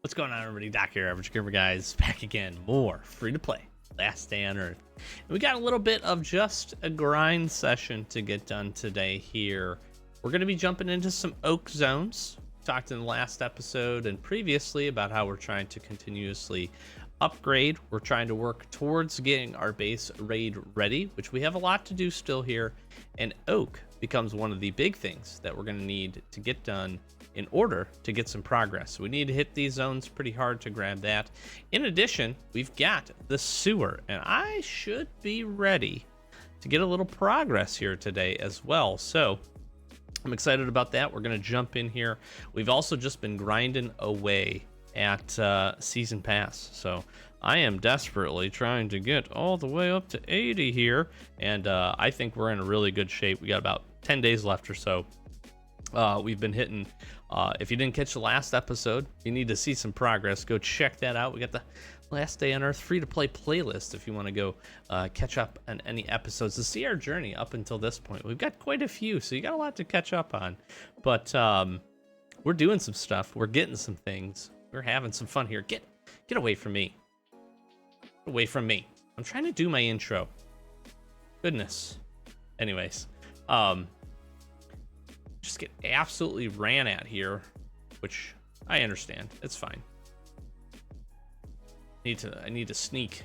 What's going on, everybody? Doc here, Average Gamer Guys, back again. More free to play Last Day on Earth. And we got a little bit of just a grind session to get done today here. We're going to be jumping into some oak zones. Talked in the last episode and previously about how we're trying to continuously upgrade. We're trying to work towards getting our base raid ready, which we have a lot to do still here. And oak becomes one of the big things that we're going to need to get done in order to get some progress. We need to hit these zones pretty hard to grab that. In addition, we've got the sewer, and I should be ready to get a little progress here today as well. So I'm excited about that. We're going to jump in here. We've also just been grinding away at Season Pass. So I am desperately trying to get all the way up to 80 here. And I think we're in a really good shape. We got about 10 days left or so. We've been hitting, if you didn't catch the last episode, you need to see some progress. Go check that out. We got the Last Day on Earth free-to-play playlist if you want to go catch up on any episodes to see our journey up until this point. We've got quite a few, so you got a lot to catch up on. But we're doing some stuff. We're getting some things. We're having some fun here. Get away from me. Get away from me. I'm trying to do my intro. Goodness. Anyways, just get absolutely ran at here, which I understand. It's fine. I need to sneak.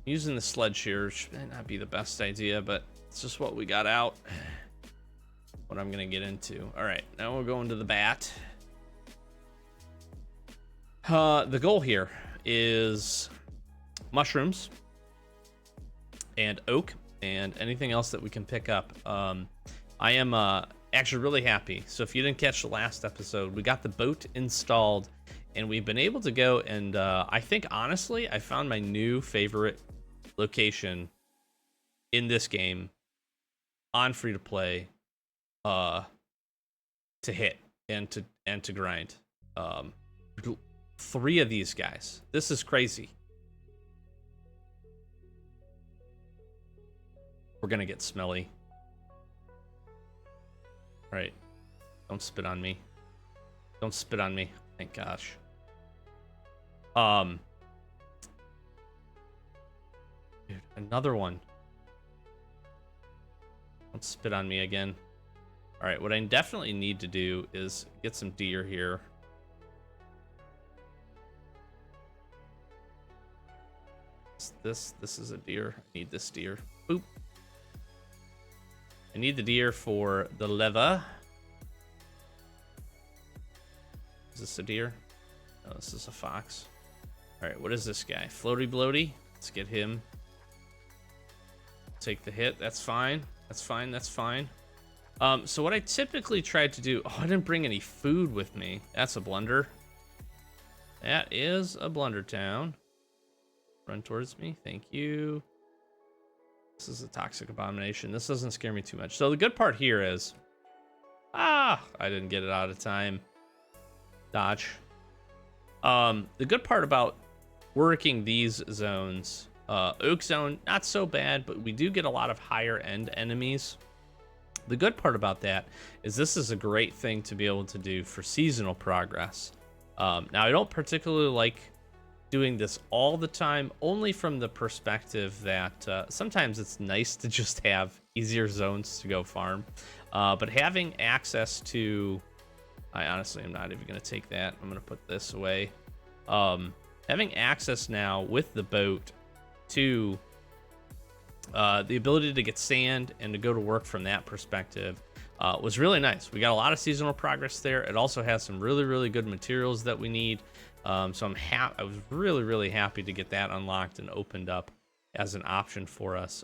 Using the sledge here might not be the best idea, but it's just what we got out. What I'm gonna get into. All right, now we'll go into the bat. The goal here is mushrooms and oak and anything else that we can pick up. I am actually really happy. So if you didn't catch the last episode, we got the boat installed and we've been able to go and I think honestly I found my new favorite location in this game on free to play to hit and to grind. 3 of these guys. This is crazy. We're gonna get smelly. Right. Don't spit on me. Don't spit on me. Thank gosh. Dude, another one. Don't spit on me again. All right, what I definitely need to do is get some deer here. This is a deer. I need this deer. Boop. I need the deer for the lever. Is this a deer? No, this is a fox. All right, what is this guy? Floaty bloaty. Let's get him. Take the hit. That's fine. That's fine. That's fine. So what I typically try to do... Oh, I didn't bring any food with me. That's a blunder. That is a blunder town. Run towards me. Thank you. This is a toxic abomination. This doesn't scare me too much. So the good part here is... I didn't get it out of time. Dodge. The good part about working these zones, oak zone, not so bad, but we do get a lot of higher end enemies. The good part about that is this is a great thing to be able to do for seasonal progress. Now, I don't particularly like doing this all the time, only from the perspective that sometimes it's nice to just have easier zones to go farm. But having access to... I honestly am not even going to take that. I'm going to put this away. Having access now with the boat to the ability to get sand and to go to work from that perspective was really nice. We got a lot of seasonal progress there. It also has some really, really good materials that we need. So I was really, really happy to get that unlocked and opened up as an option for us.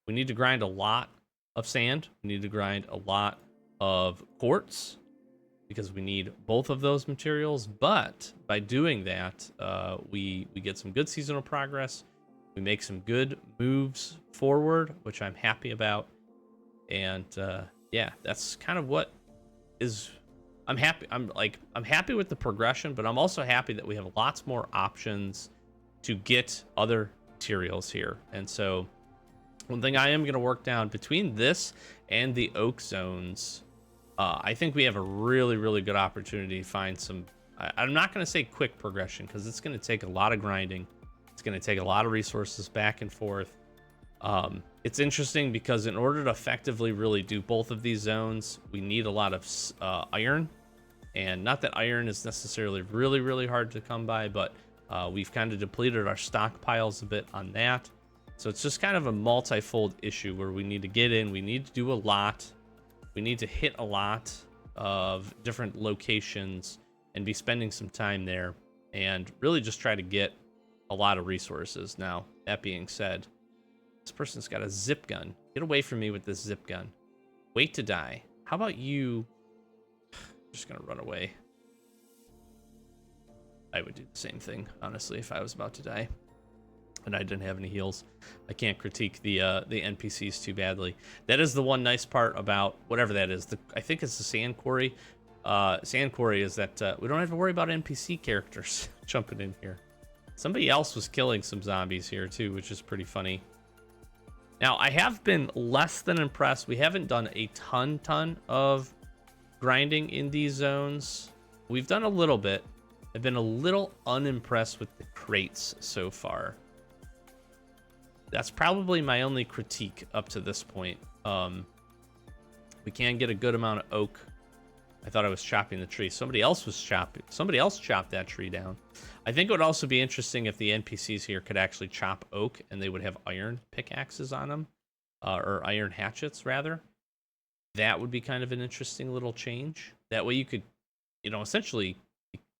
We need to grind a lot of sand. We need to grind a lot of quartz because we need both of those materials. But by doing that, we get some good seasonal progress. We make some good moves forward, which I'm happy about. And yeah, that's kind of what is... I'm happy. I'm happy with the progression, but I'm also happy that we have lots more options to get other materials here. And so one thing I am going to work down between this and the oak zones, I think we have a really, really good opportunity to find some I'm not going to say quick progression because it's going to take a lot of grinding. It's going to take a lot of resources back and forth. It's interesting because in order to effectively really do both of these zones, we need a lot of iron. And not that iron is necessarily really, really hard to come by, but we've kind of depleted our stockpiles a bit on that. So it's just kind of a multi-fold issue where we need to get in, we need to do a lot, we need to hit a lot of different locations and be spending some time there and really just try to get a lot of resources. Now, that being said, this person's got a zip gun. Get away from me with this zip gun. Wait to die. How about you? I'm just gonna run away. I would do the same thing, honestly, if I was about to die and I didn't have any heals. I can't critique the NPCs too badly. That is the one nice part about whatever that is. I think it's the Sand Quarry. Sand Quarry is that we don't have to worry about NPC characters jumping in here. Somebody else was killing some zombies here too, which is pretty funny. Now, I have been less than impressed. We haven't done a ton of grinding in these zones. We've done a little bit. I've been a little unimpressed with the crates so far. That's probably my only critique up to this point. We can get a good amount of oak. I thought I was chopping the tree. Somebody else chopped that tree down. I think it would also be interesting if the NPCs here could actually chop oak and they would have iron pickaxes on them, or iron hatchets rather. That would be kind of an interesting little change. That way you could, essentially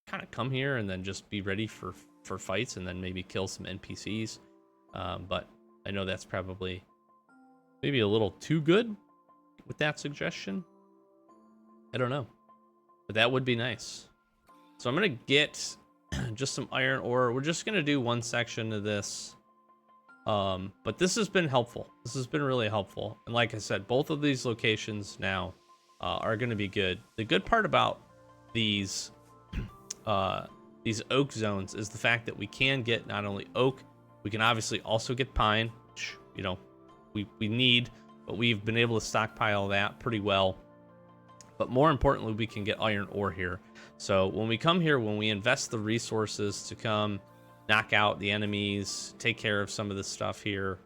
kind of come here and then just be ready for fights and then maybe kill some NPCs. But I know that's probably maybe a little too good with that suggestion. I don't know, but that would be nice. So I'm gonna get just some iron ore. We're just gonna do one section of this. But this has been helpful. This has been really helpful. And like I said, both of these locations now are gonna be good. The good part about these oak zones is the fact that we can get not only oak, we can obviously also get pine, which, we need, but we've been able to stockpile that pretty well. But more importantly, we can get iron ore here. So when we come here, when we invest the resources to come knock out the enemies, take care of some of this stuff here,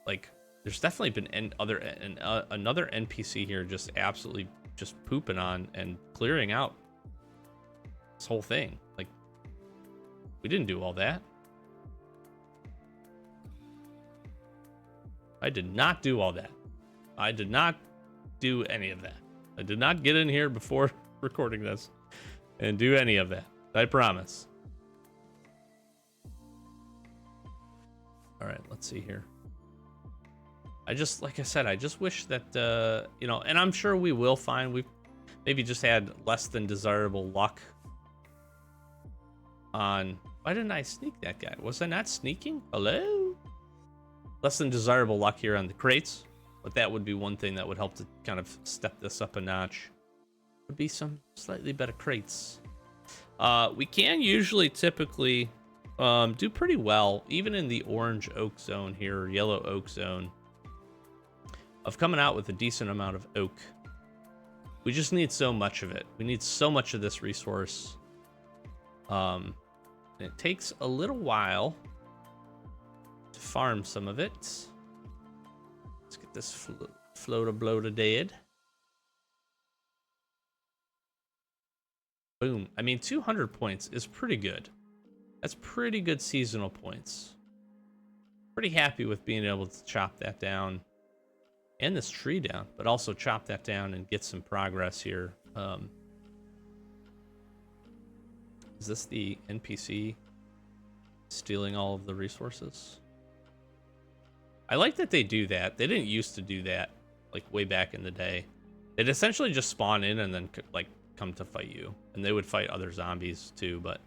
like there's definitely been another NPC here just absolutely just pooping on and clearing out this whole thing. Like, we didn't do all that. I did not do all that. I did not do any of that. I did not get in here before recording this and do any of that. I promise. All right, let's see here. Like I said, I just wish that, and I'm sure we will find, we've maybe just had less than desirable luck on, why didn't I sneak that guy? Was I not sneaking? Hello? Less than desirable luck here on the crates, but that would be one thing that would help to kind of step this up a notch. Would be some slightly better crates. We can usually typically do pretty well, even in the orange oak zone here, yellow oak zone, of coming out with a decent amount of oak. We just need so much of it. We need so much of this resource. And it takes a little while to farm some of it. Let's get this float-a-bloat dead. Boom. I mean, 200 points is pretty good. That's pretty good seasonal points. Pretty happy with being able to chop that down and this tree down, but also chop that down and get some progress here. Is this the NPC stealing all of the resources? I like that they do that. They didn't used to do that, like way back in the day. They'd essentially just spawn in and then like come to fight you, and they would fight other zombies too, but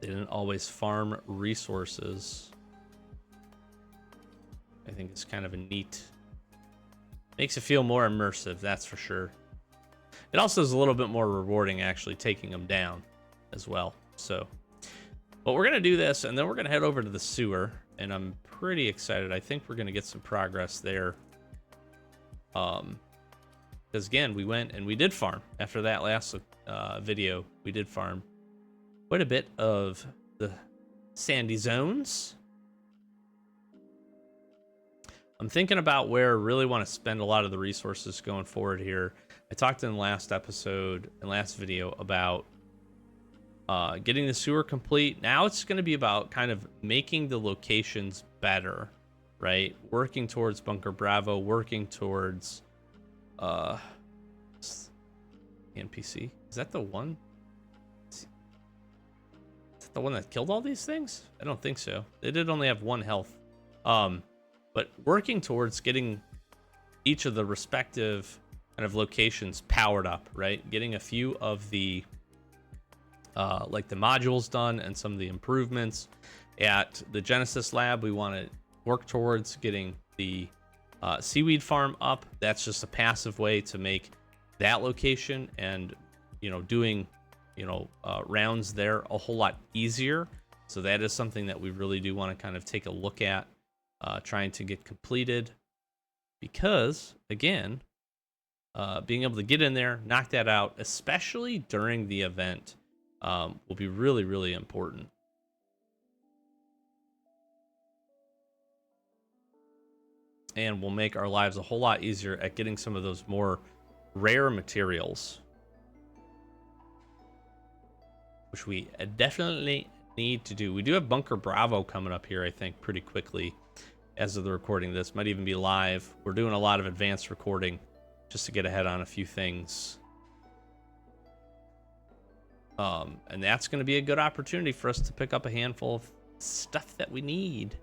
they didn't always farm resources. I think it's kind of a neat, makes it feel more immersive, that's for sure. It also is a little bit more rewarding actually taking them down as well. So, but we're gonna do this, and then we're gonna head over to the sewer, and I'm pretty excited. I think we're gonna get some progress there. Because again, we went and we did farm. After that last video, we did farm quite a bit of the sandy zones. I'm thinking about where I really want to spend a lot of the resources going forward here. I talked in the last episode and last video about getting the sewer complete. Now it's going to be about kind of making the locations better, right? Working towards Bunker Bravo, working towards NPC. Is that the one? Is that the one that killed all these things? I don't think so. They did only have 1 health. But working towards getting each of the respective kind of locations powered up, right? Getting a few of the like the modules done and some of the improvements. At the Genesis lab, we want to work towards getting the seaweed farm up. That's just a passive way to make that location and, you know, doing, you know, rounds there a whole lot easier. So that is something that we really do want to kind of take a look at, trying to get completed, because again, being able to get in there, knock that out, especially during the event, will be really, really important. And will make our lives a whole lot easier at getting some of those more rare materials, which we definitely need to do. We do have Bunker Bravo coming up here, I think, pretty quickly as of the recording of this. Might even be live. We're doing a lot of advanced recording just to get ahead on a few things. And that's going to be a good opportunity for us to pick up a handful of stuff that we need.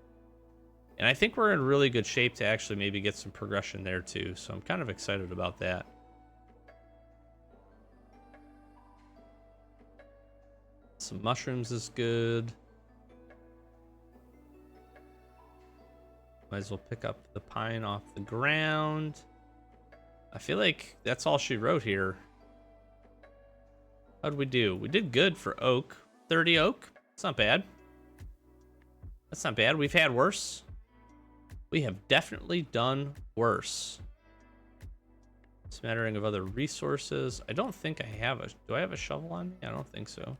And I think we're in really good shape to actually maybe get some progression there too. So I'm kind of excited about that. Some mushrooms is good. Might as well pick up the pine off the ground. I feel like that's all she wrote here. How'd we do? We did good for oak. 30 oak. That's not bad. That's not bad. We've had worse. We have definitely done worse. Smattering of other resources. I don't think I have a... Do I have a shovel on me? I don't think so.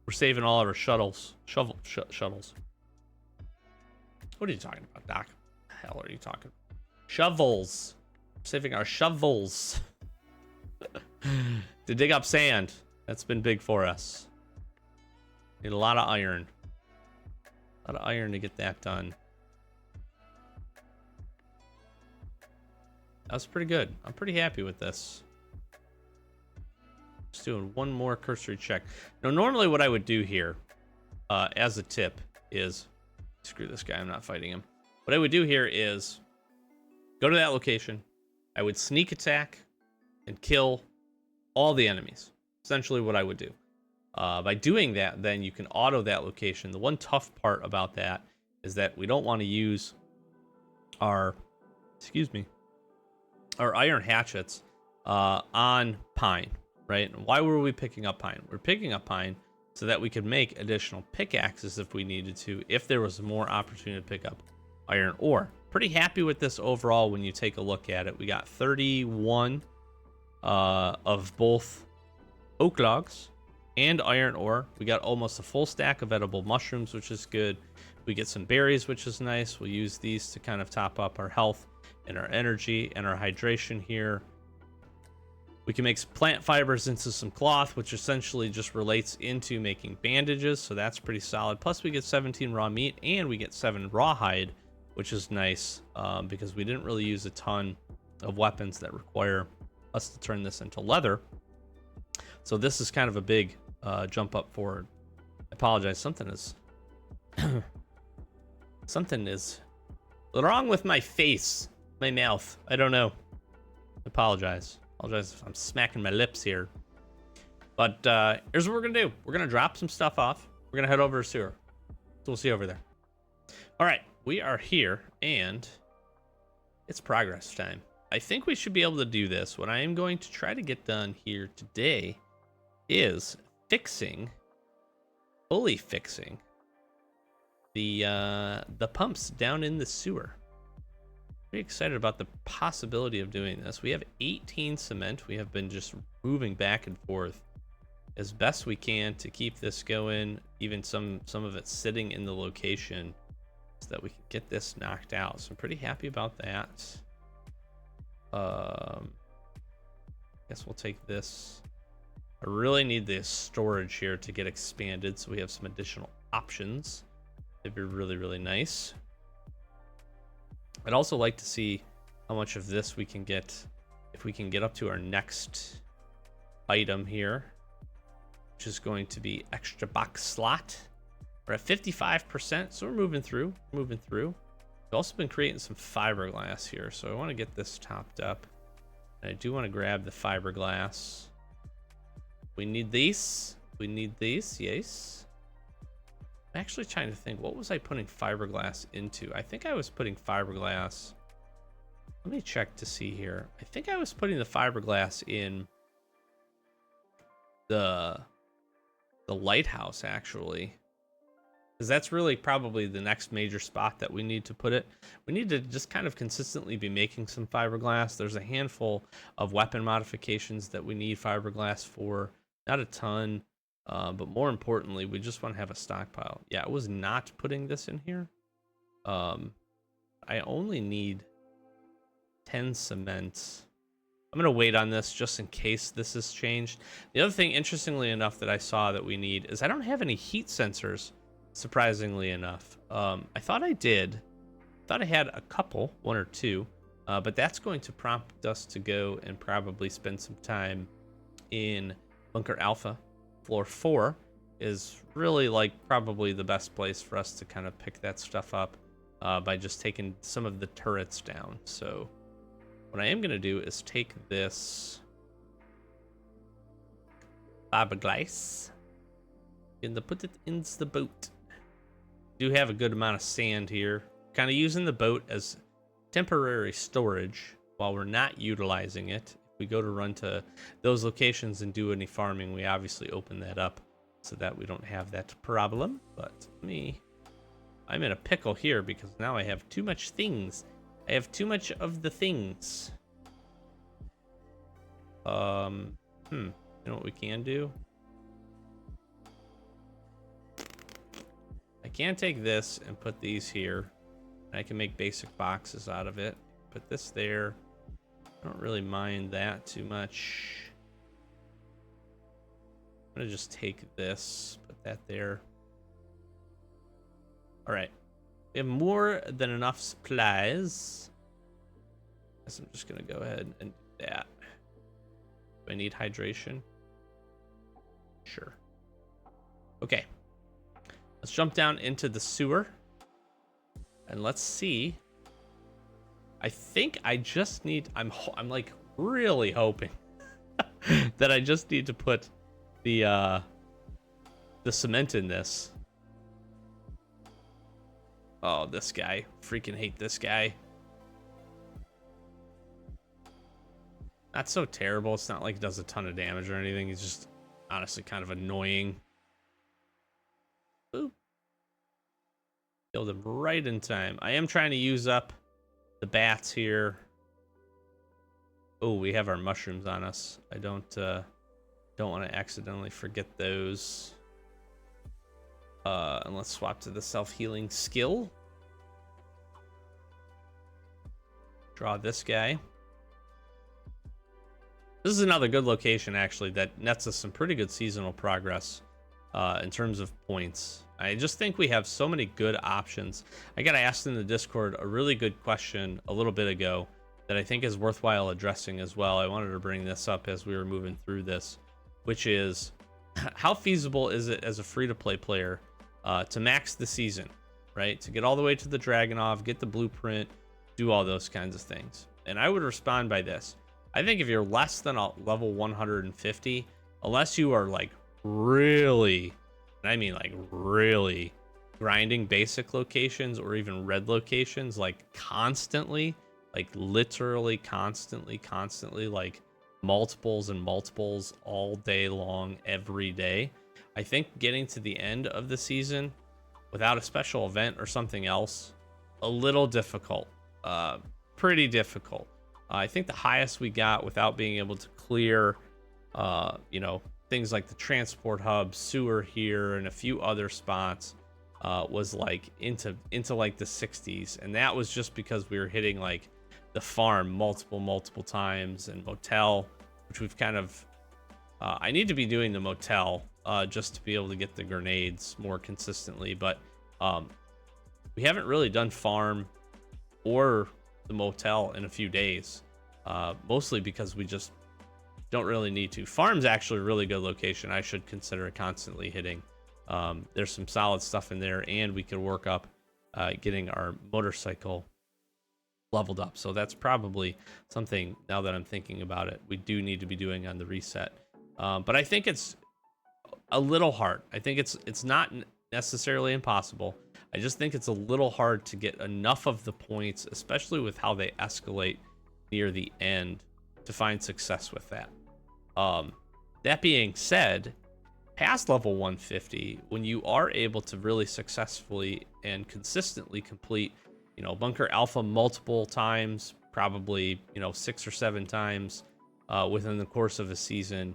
We're saving all of our shuttles. Shuttles. What are you talking about, Doc? The hell are you talking about? Shovels. Saving our shovels. To dig up sand. That's been big for us. Need a lot of iron. A lot of iron to get that done. That was pretty good. I'm pretty happy with this. Just doing one more cursory check. Now, normally what I would do here, as a tip, is... Screw this guy, I'm not fighting him. What I would do here is go to that location. I would sneak attack and kill all the enemies. Essentially what I would do. By doing that, then you can auto that location. The one tough part about that is that we don't want to use our, our iron hatchets on pine, right? And why were we picking up pine? We're picking up pine so that we could make additional pickaxes if we needed to, if there was more opportunity to pick up iron ore. Pretty happy with this overall when you take a look at it. We got 31 of both oak logs and iron ore. We got almost a full stack of edible mushrooms, which is good. We get some berries, which is nice. We'll use these to kind of top up our health and our energy and our hydration here. We can make some plant fibers into some cloth, which essentially just relates into making bandages, so that's pretty solid. Plus we get 17 raw meat and we get 7 rawhide, which is nice, because we didn't really use a ton of weapons that require us to turn this into leather. So this is kind of a big jump up forward. I apologize, something is wrong with my face, my mouth. I don't know. I apologize if I'm smacking my lips here. But here's what we're gonna do. We're gonna drop some stuff off. We're gonna head over to sewer. So we'll see you over there. All right, we are here and it's progress time. I think we should be able to do this. What I am going to try to get done here today is fully fixing the pumps down in the sewer. Pretty excited about the possibility of doing this. We have 18 cement. We have been just moving back and forth as best we can to keep this going, even some of it sitting in the location so that we can get this knocked out. So I'm pretty happy about that. Guess we'll take this. I really need the storage here to get expanded, so we have some additional options. It'd be really, really nice. I'd also like to see how much of this we can get, if we can get up to our next item here, which is going to be extra box slot. We're at 55%, so we're moving through. We've also been creating some fiberglass here, so I want to get this topped up. And I do want to grab the fiberglass. We need these. Yes. I'm actually trying to think, what was I putting fiberglass into? I think I was putting fiberglass. Let me check to see here. I think I was putting the fiberglass in the lighthouse, actually. Because that's really probably the next major spot that we need to put it. We need to just kind of consistently be making some fiberglass. There's a handful of weapon modifications that we need fiberglass for. Not a ton, but more importantly, we just want to have a stockpile. Yeah, I was not putting this in here. I only need 10 cement. I'm going to wait on this just in case this has changed. The other thing, interestingly enough, that I saw that we need is I don't have any heat sensors. Surprisingly enough, I thought I did. Thought I had a couple, one or two, but that's going to prompt us to go and probably spend some time in Bunker Alpha. Floor 4 is really like probably the best place for us to kind of pick that stuff up by just taking some of the turrets down. So what I am going to do is take this fiberglass and put it in the boat. Do have a good amount of sand here, kind of using the boat as temporary storage while we're not utilizing it. If we go to run to those locations and do any farming, we obviously open that up so that we don't have that problem. But I'm in a pickle here because now I have too much things. I have too much of the things. You know what we can do? I can take this and put these here. I can make basic boxes out of it. Put this there. I don't really mind that too much. I'm gonna just take this, put that there. All right, we have more than enough supplies. Guess I'm just gonna go ahead and do that. Do I need hydration? Sure. Okay. Let's jump down into the sewer and let's see. I think I just need, I'm like really hoping that I just need to put the cement in this. Oh, this guy. Freaking hate this guy. Not so terrible. It's not like it does a ton of damage or anything. He's just honestly kind of annoying. Boop. Killed him right in time. I am trying to use up the bats here. Oh, we have our mushrooms on us. I don't want to accidentally forget those. And let's swap to the self-healing skill. Draw this guy. This is another good location, actually, that nets us some pretty good seasonal progress in terms of points. I just think we have so many good options. I got asked in the Discord a really good question a little bit ago that I think is worthwhile addressing as well. I wanted to bring this up as we were moving through this, which is how feasible is it as a free-to-play player to max the season, right? To get all the way to the Dragunov, get the blueprint, do all those kinds of things. And I would respond by this. I think if you're less than a level 150, unless you are like really, and I mean like really grinding basic locations or even red locations, like constantly, like literally constantly, like multiples and multiples all day long, every day. I think getting to the end of the season without a special event or something else, a little difficult. pretty difficult. I think the highest we got without being able to clear, things like the transport hub, sewer here, and a few other spots, was like into like the 60s, and that was just because we were hitting like the farm multiple times, and motel, which we've kind of. I need to be doing the motel just to be able to get the grenades more consistently, but we haven't really done farm or the motel in a few days, mostly because we just don't really need to. Farm's actually a really good location. I should consider constantly hitting. There's some solid stuff in there, and we could work up getting our motorcycle leveled up. So that's probably something, now that I'm thinking about it, we do need to be doing on the reset. But I think it's a little hard. I think it's not necessarily impossible. I just think it's a little hard to get enough of the points, especially with how they escalate near the end, to find success with that. That being said, past level 150, when you are able to really successfully and consistently complete, Bunker Alpha multiple times, probably, 6 or 7 times within the course of a season,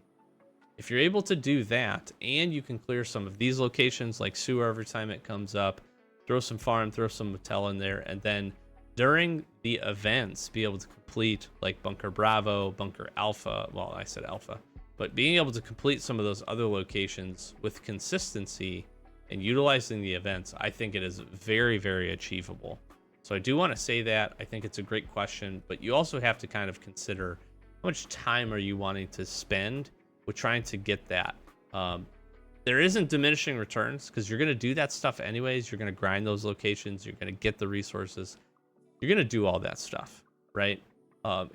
if you're able to do that, and you can clear some of these locations like sewer every time it comes up, throw some farm, throw some motel in there, and then during the events be able to complete like Bunker Bravo, Bunker Alpha, well, I said Alpha, but being able to complete some of those other locations with consistency and utilizing the events, I think it is very, very achievable. So I do want to say that. I think it's a great question, but you also have to kind of consider how much time are you wanting to spend with trying to get that. There isn't diminishing returns, because you're going to do that stuff anyways. You're going to grind those locations. You're going to get the resources. You're going to do all that stuff, right?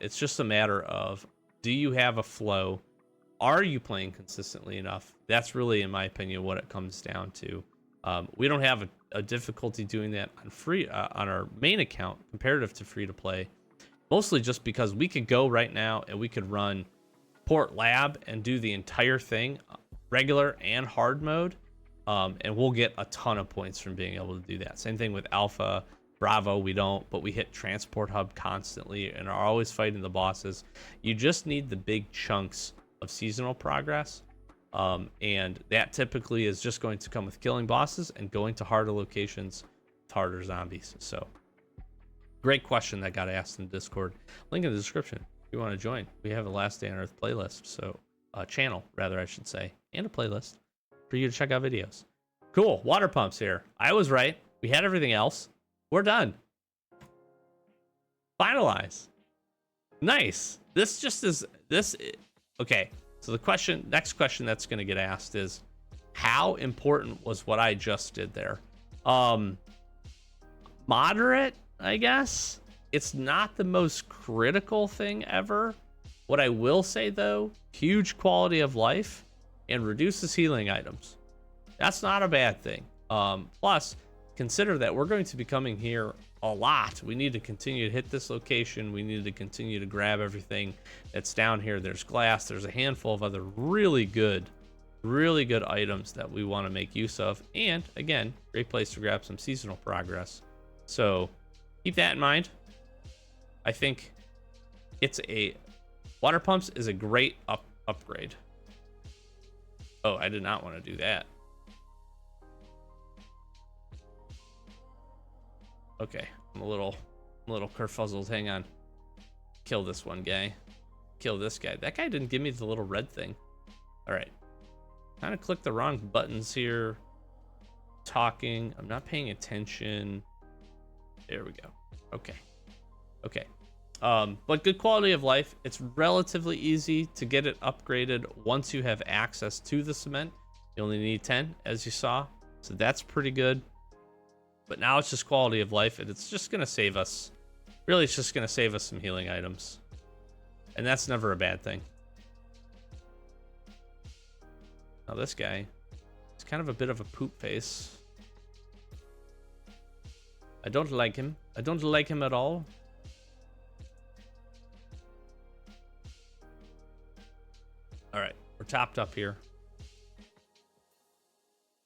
It's just a matter of, do you have a flow? Are you playing consistently enough? That's really, in my opinion, what it comes down to. We don't have a difficulty doing that on on our main account comparative to free to play, mostly just because we could go right now and we could run Port Lab and do the entire thing, regular and hard mode, and we'll get a ton of points from being able to do that. Same thing with Alpha. Bravo, we don't, but we hit Transport Hub constantly and are always fighting the bosses. You just need the big chunks of seasonal progress, and that typically is just going to come with killing bosses and going to harder locations with harder zombies. So, great question that got asked in Discord. Link in the description if you want to join. We have a Last Day on Earth playlist, so channel rather, I should say, and a playlist for you to check out videos. Cool, water pumps here. I was right. We had everything else. We're done. Finalize. Nice. This just is this. Okay. So the next question that's going to get asked is, how important was what I just did there? Moderate, I guess. It's not the most critical thing ever. What I will say though, huge quality of life and reduces healing items. That's not a bad thing. Plus, consider that we're going to be coming here a lot. We need to continue to hit this location. We need to continue to grab everything that's down here. There's glass. There's a handful of other really good items that we want to make use of. And again, great place to grab some seasonal progress. So keep that in mind. I think water pumps is a great upgrade. Oh, I did not want to do that. Okay, I'm a little kerfuzzled. Hang on. Kill this one guy. Kill this guy. That guy didn't give me the little red thing. All right. Kind of clicked the wrong buttons here. Talking. I'm not paying attention. There we go. Okay. Okay. But good quality of life. It's relatively easy to get it upgraded once you have access to the cement. You only need 10, as you saw. So that's pretty good. But now it's just quality of life, and it's just going to save us. Really, it's just going to save us some healing items. And that's never a bad thing. Now this guy, he's kind of a bit of a poop face. I don't like him. I don't like him at all. All right, we're topped up here.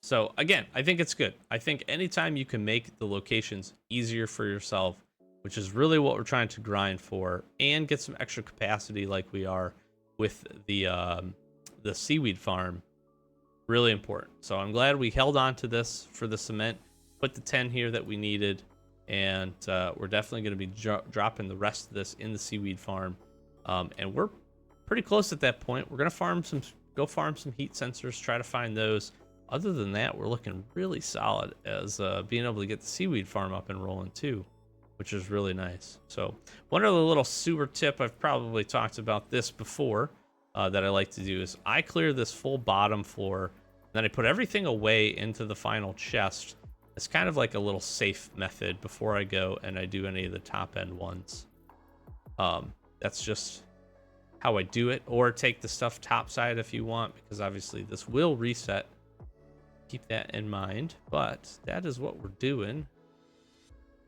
So again, I think it's good. I think anytime you can make the locations easier for yourself, which is really what we're trying to grind for, and get some extra capacity like we are with the seaweed farm. Really important. So I'm glad we held on to this for the cement, put the 10 here that we needed, and we're definitely going to be dropping the rest of this in the seaweed farm. And we're pretty close at that point. We're going to go farm some heat sensors, try to find those. Other than that, we're looking really solid as being able to get the seaweed farm up and rolling too, which is really nice. So one other little sewer tip, I've probably talked about this before, that I like to do is I clear this full bottom floor, then I put everything away into the final chest. It's kind of like a little safe method before I go and I do any of the top end ones. That's just how I do it. Or take the stuff topside if you want, because obviously this will reset. Keep that in mind. But that is what we're doing.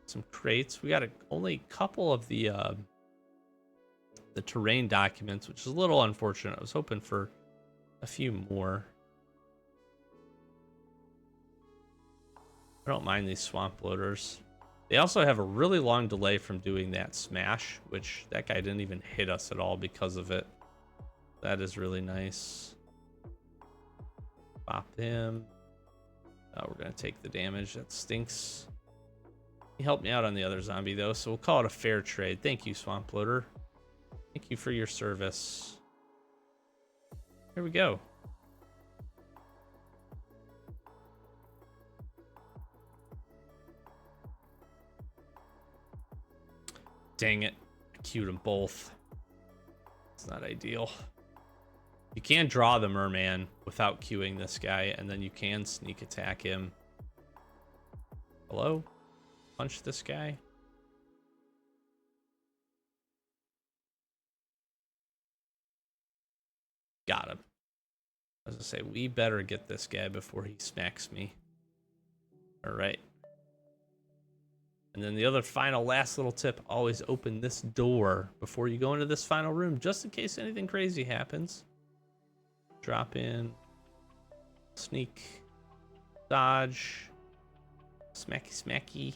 Some crates. We got only a couple of the terrain documents, which is a little unfortunate. I was hoping for a few more. I don't mind these swamp loaders. They also have a really long delay from doing that smash, which that guy didn't even hit us at all because of it. That is really nice. Pop him. We're going to take the damage. That stinks. He helped me out on the other zombie, though, so we'll call it a fair trade. Thank you, swamp loader. Thank you for your service. Here we go. Dang it. I queued them both. It's not ideal. You can draw the merman without queuing this guy, and then you can sneak attack him. Hello? Punch this guy. Got him. I was gonna say, we better get this guy before he smacks me. Alright. And then the other last little tip, always open this door before you go into this final room, just in case anything crazy happens. Drop in, sneak, dodge, smacky smacky.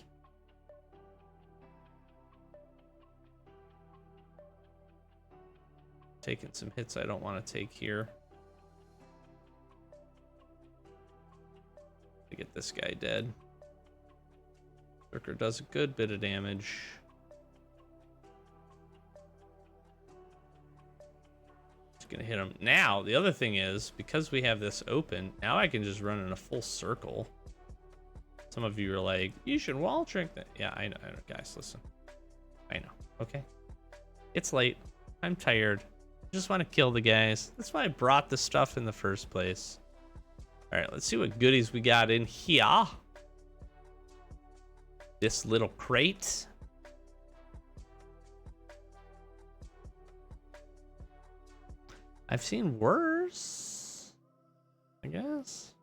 Taking some hits I don't want to take here. To get this guy dead. Berserker does a good bit of damage. Just gonna hit him. Now, the other thing is, because we have this open, now I can just run in a full circle. Some of you are like, you should wall trick that. Yeah, I know, guys, listen. I know, okay? It's late. I'm tired. I just want to kill the guys. That's why I brought this stuff in the first place. All right, let's see what goodies we got in here. This little crate. I've seen worse, I guess.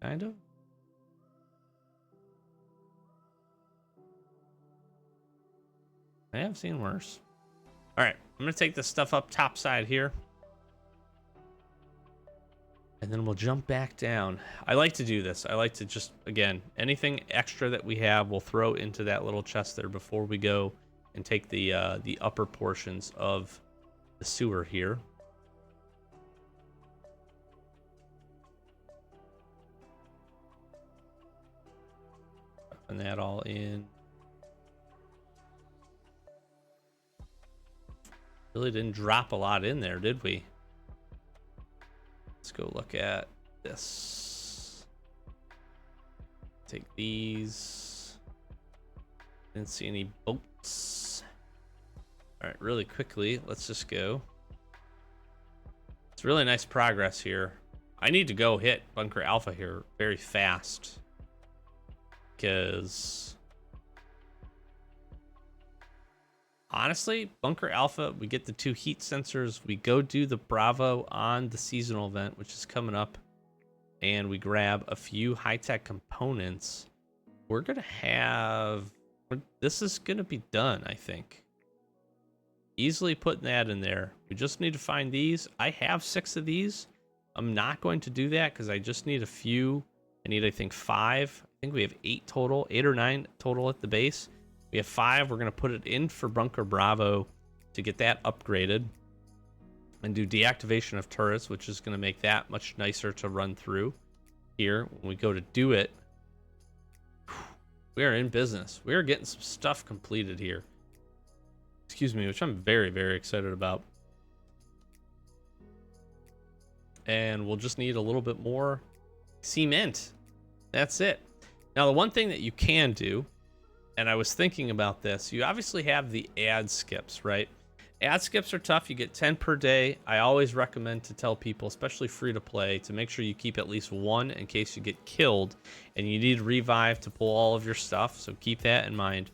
Kind of. I have seen worse. All right, I'm gonna take this stuff up top side here. And then we'll jump back down. I like to do this. I like to just, again, anything extra that we have, we'll throw into that little chest there before we go and take the upper portions of the sewer here. And that all in. Really didn't drop a lot in there, did we? Let's go look at this. Take these. Didn't see any bolts. All right, really quickly, let's just go. It's really nice progress here. I need to go hit Bunker Alpha here very fast. Because honestly, Bunker Alpha, we get the 2 heat sensors, we go do the Bravo on the seasonal event, which is coming up, and we grab a few high-tech components. We're gonna have, this is gonna be done, I think. Easily putting that in there. We just need to find these. I have 6 of these. I'm not going to do that because I just need a few. I need, I think, 5, think we have 8 total, 8 or 9 total at the base. We have 5. We're going to put it in for Bunker Bravo to get that upgraded and do deactivation of turrets, which is going to make that much nicer to run through here. When we go to do it, we are in business. We are getting some stuff completed here. Excuse me, which I'm very, very excited about. And we'll just need a little bit more cement. That's it. Now, the one thing that you can do, and I was thinking about this, you obviously have the ad skips, right? Ad skips are tough. You get 10 per day. I always recommend to tell people, especially free to play, to make sure you keep at least 1 in case you get killed and you need revive to pull all of your stuff. So keep that in mind.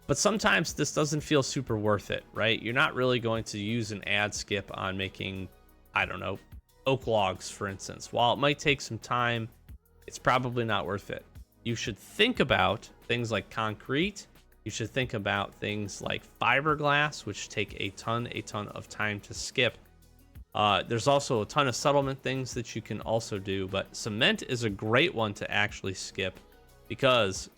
But sometimes this doesn't feel super worth it, right? You're not really going to use an ad skip on making, I don't know, oak logs, for instance. While it might take some time, it's probably not worth it. You should think about things like concrete. You should think about things like fiberglass, which take a ton of time to skip. There's also a ton of settlement things that you can also do, but cement is a great one to actually skip because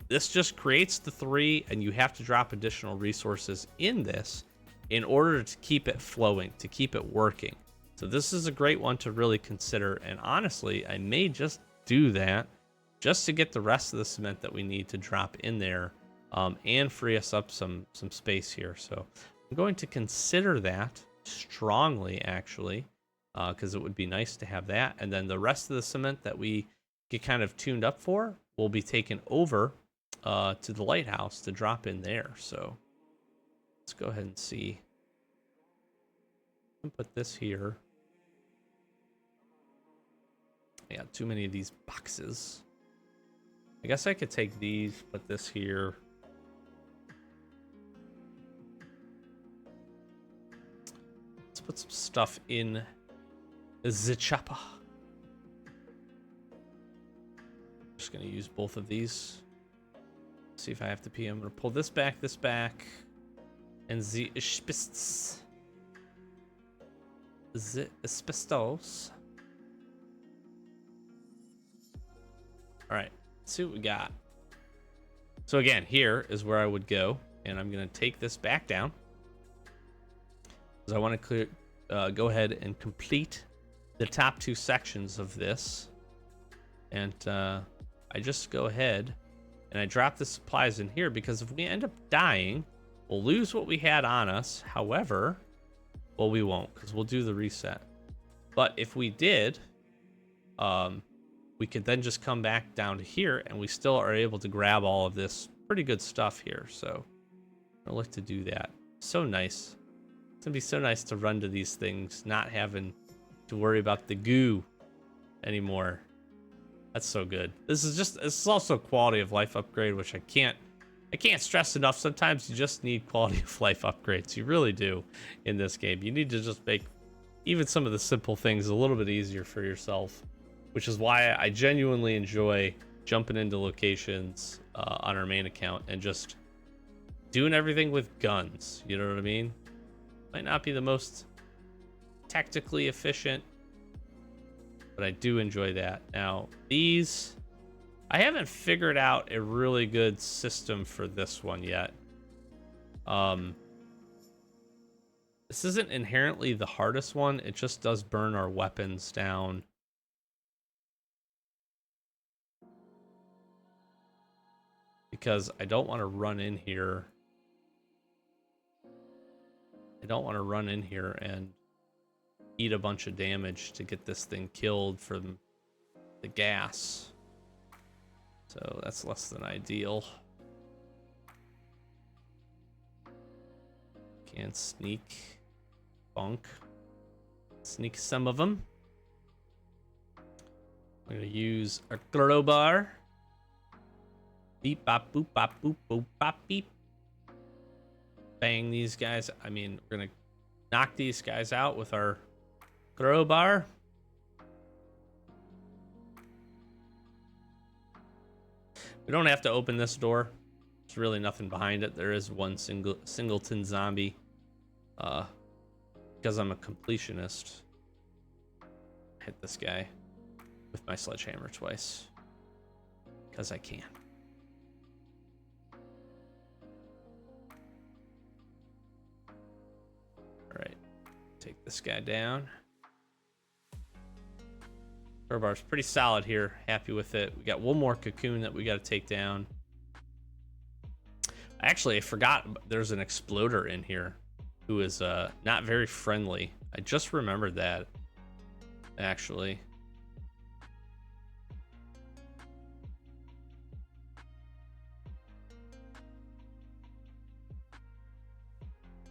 this just creates the 3 and you have to drop additional resources in this in order to keep it flowing, to keep it working. So this is a great one to really consider, and honestly, I may just do that just to get the rest of the cement that we need to drop in there. And free us up some space here. So I'm going to consider that strongly, actually, because it would be nice to have that. And then the rest of the cement that we get kind of tuned up for will be taken over to the lighthouse to drop in there. So let's go ahead and see. I can put this here. I got too many of these boxes. I guess I could take these, put this here. Let's put some stuff in the chopper. Just gonna use both of these. See if I have to pee. I'm gonna pull this back, and the asbestos. The asbestos. All right, let's see what we got. So again, here is where I would go, and I'm gonna take this back down. I want to go ahead and complete the top 2 sections of this. And I just go ahead and I drop the supplies in here because if we end up dying, we'll lose what we had on us. However, well, we won't because we'll do the reset. But if we did, we could then just come back down to here and we still are able to grab all of this pretty good stuff here. So I'd like to do that. So nice. It's gonna be so nice to run to these things, not having to worry about the goo anymore. That's so good. This is also a quality of life upgrade, which I can't stress enough. Sometimes you just need quality of life upgrades. You really do in this game. You need to just make even some of the simple things a little bit easier for yourself, which is why I genuinely enjoy jumping into locations on our main account and just doing everything with guns. You know what I mean? Might not be the most tactically efficient, but I do enjoy that. Now, these, I haven't figured out a really good system for this one yet. This isn't inherently the hardest one. It just does burn our weapons down. Because I don't want to run in here. I don't want to run in here and eat a bunch of damage to get this thing killed from the gas. So that's less than ideal. Can't sneak. Bunk. Sneak some of them. I'm going to use a crowbar. Beep, bop, boop, bop, boop, boop, bop, beep. Bang these guys. I mean, we're gonna knock these guys out with our crowbar. We don't have to open this door. There's really nothing behind it. There is one singleton zombie. Because I'm a completionist, I hit this guy with my sledgehammer twice. because I can. All right, take this guy down. Crowbar's pretty solid here. Happy with it. We got one more cocoon that we got to take down. Actually, I forgot there's an exploder in here who is not very friendly. I just remembered that, actually.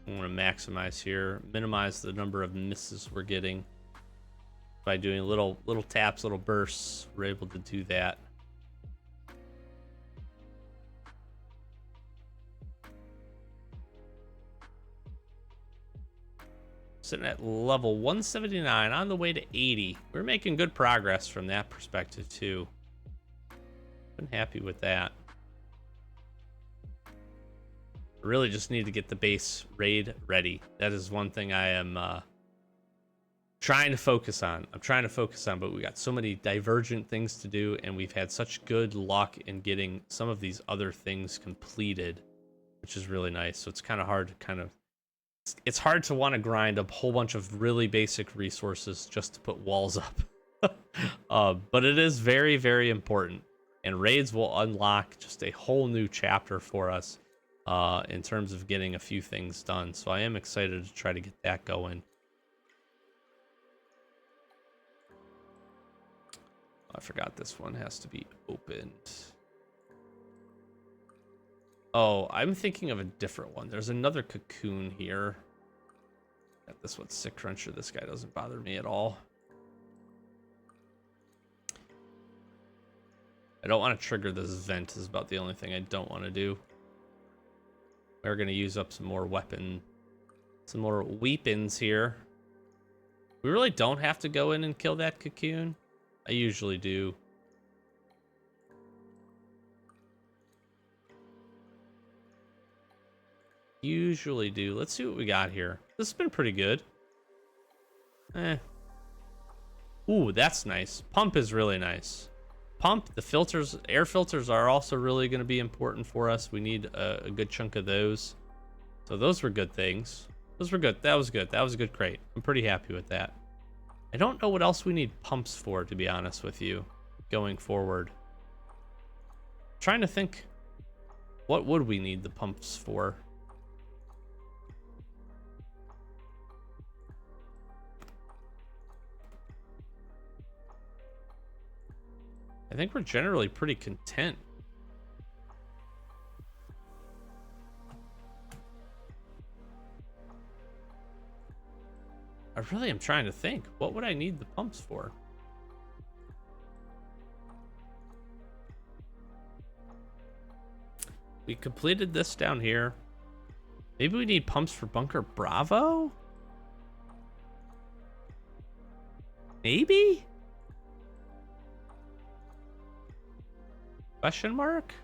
I'm going to maximize here, minimize the number of misses we're getting. By doing little taps, little bursts, we're able to do that. Sitting at level 179, on the way to 80. We're making good progress from that perspective too. Been happy with that. Really just need to get the base raid ready. That is one thing I am trying to focus on. I'm trying to focus on, but we got so many divergent things to do, and we've had such good luck in getting some of these other things completed, which is really nice. So it's kind of hard to it's hard to want to grind a whole bunch of really basic resources just to put walls up. But it is very, very important, and raids will unlock just a whole new chapter for us in terms of getting a few things done. So I am excited to try to get that going. I forgot this one has to be opened. Oh, I'm thinking of a different one. There's another cocoon here. Got this one, Sick Cruncher. This guy doesn't bother me at all. I don't want to trigger this vent is about the only thing I don't want to do. We're going to use up some more weapons here. We really don't have to go in and kill that cocoon. I usually do. Let's see what we got here. This has been pretty good. Ooh, that's nice. Pump is really nice. Pump, the filters, air filters are also really going to be important for us. We need a good chunk of those. So those were good things. Those were good. That was good. That was a good crate. I'm pretty happy with that. I don't know what else we need pumps for, to be honest with you, going forward. I'm trying to think, what would we need the pumps for? I think we're generally pretty content. I really am trying to think. What would I need the pumps for? We completed this down here. Maybe we need pumps for Bunker Bravo? Maybe? Question mark?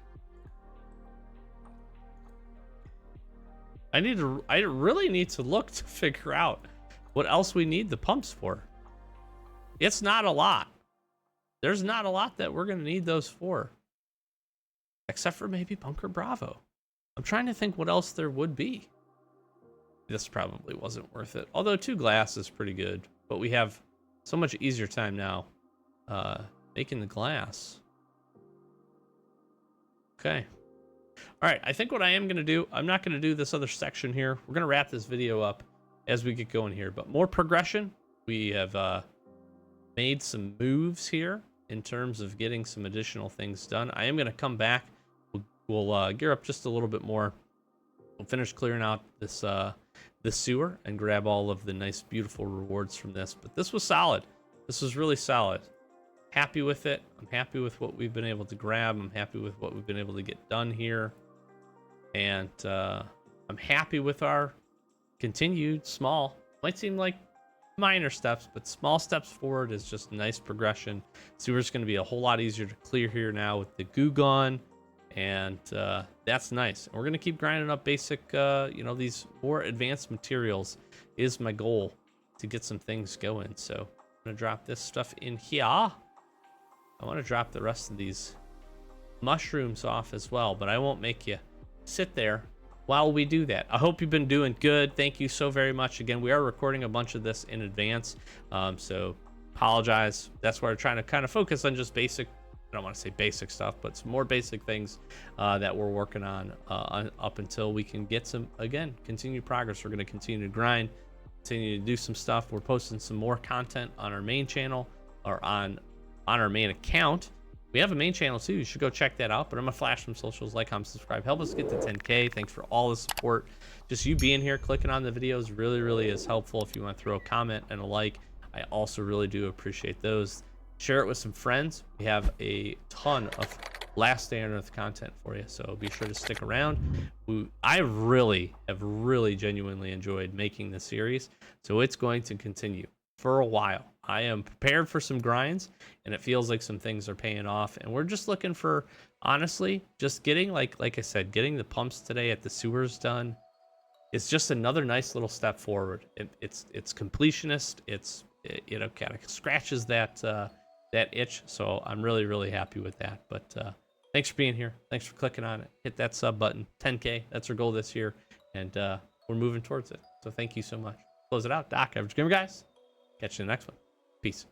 I really need to look to figure out what else we need the pumps for. It's not a lot. There's not a lot that we're going to need those for. Except for maybe Bunker Bravo. I'm trying to think what else there would be. This probably wasn't worth it. Although 2 glass is pretty good. But we have so much easier time now making the glass. Okay. All right, I think what I am going to do, I'm not going to do this other section here. We're going to wrap this video up as we get going here. But more progression. We have made some moves here in terms of getting some additional things done. I am going to come back. We'll gear up just a little bit more. We'll finish clearing out this the sewer and grab all of the nice, beautiful rewards from this. But this was solid. This was really solid. Happy with it. I'm happy with what we've been able to grab. I'm happy with what we've been able to get done here. And I'm happy with our continued small, might seem like minor steps, but small steps forward is just nice progression. Sewer's going to be a whole lot easier to clear here now with the goo gone. And that's nice. And we're going to keep grinding up basic, these more advanced materials is my goal to get some things going. So I'm going to drop this stuff in here. I want to drop the rest of these mushrooms off as well, but I won't make you sit there while we do that. I hope you've been doing good. Thank you so very much. Again, we are recording a bunch of this in advance, so apologize. That's why we're trying to kind of focus on just basic, I don't want to say basic stuff, but some more basic things that we're working on up until we can get some, again, continued progress. We're going to continue to grind, continue to do some stuff. We're posting some more content on our main channel, or on our main account. We have a main channel too. You should go check that out. But I'm gonna flash some socials, like, comment, subscribe. Help us get to 10K. Thanks for all the support. Just you being here, clicking on the videos really is helpful. If you want to throw a comment and a like, I also really do appreciate those. Share it with some friends. We have a ton of Last Day on Earth content for you, so be sure to stick around. I really have genuinely enjoyed making this series, so it's going to continue for a while. I am prepared for some grinds, and it feels like some things are paying off, and we're just looking for, honestly, just getting, like I said, getting the pumps today at the sewers done. It's just another nice little step forward. It's completionist. It kind of scratches that itch, so I'm really happy with that. But thanks for being here. Thanks for clicking on it. Hit that sub button. 10K, that's our goal this year, and we're moving towards it. So thank you so much. Close it out. Doc, Average Gamer, guys. Catch you in the next one. Peace.